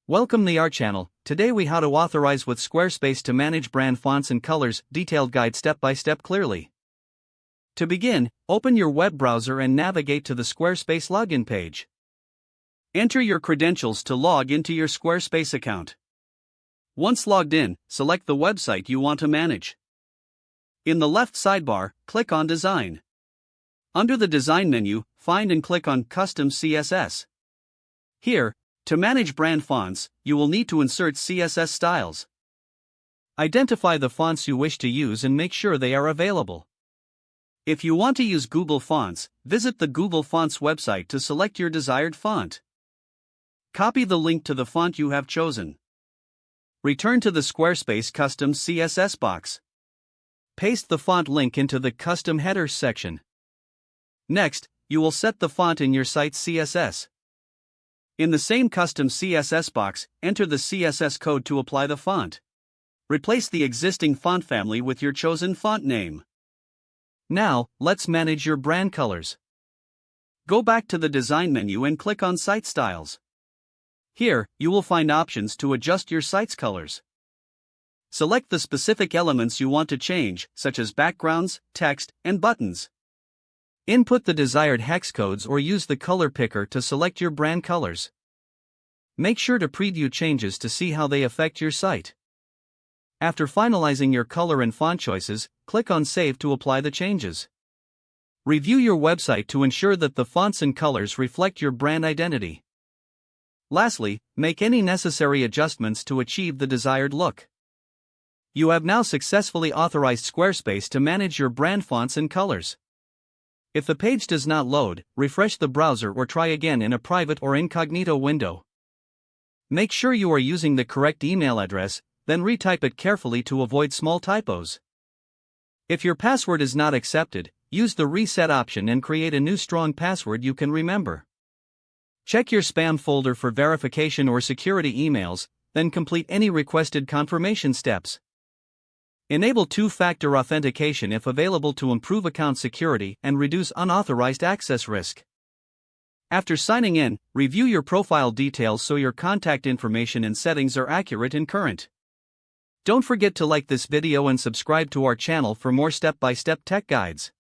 Welcome to our channel. Today we how to authorize with Squarespace to manage brand fonts and colors, detailed guide step by step clearly. To begin, open your web browser and navigate to the Squarespace login page. Enter your credentials to log into your Squarespace account. Once logged in, select the website you want to manage. In the left sidebar, click on Design. Under the Design menu, find and click on Custom CSS. Here, to manage brand fonts, you will need to insert CSS styles. Identify the fonts you wish to use and make sure they are available. If you want to use Google Fonts, visit the Google Fonts website to select your desired font. Copy the link to the font you have chosen. Return to the Squarespace Custom CSS box. Paste the font link into the Custom Headers section. Next, you will set the font in your site's CSS. In the same Custom CSS box, enter the CSS code to apply the font. Replace the existing font family with your chosen font name. Now, let's manage your brand colors. Go back to the Design menu and click on Site Styles. Here, you will find options to adjust your site's colors. Select the specific elements you want to change, such as backgrounds, text, and buttons. Input the desired hex codes or use the color picker to select your brand colors. Make sure to preview changes to see how they affect your site. After finalizing your color and font choices, click on Save to apply the changes. Review your website to ensure that the fonts and colors reflect your brand identity. Lastly, make any necessary adjustments to achieve the desired look. You have now successfully authorized Squarespace to manage your brand fonts and colors. If the page does not load, refresh the browser or try again in a private or incognito window. Make sure you are using the correct email address, then retype it carefully to avoid small typos. If your password is not accepted, use the reset option and create a new strong password you can remember. Check your spam folder for verification or security emails, then complete any requested confirmation steps. Enable two-factor authentication if available to improve account security and reduce unauthorized access risk. After signing in, review your profile details so your contact information and settings are accurate and current. Don't forget to like this video and subscribe to our channel for more step-by-step tech guides.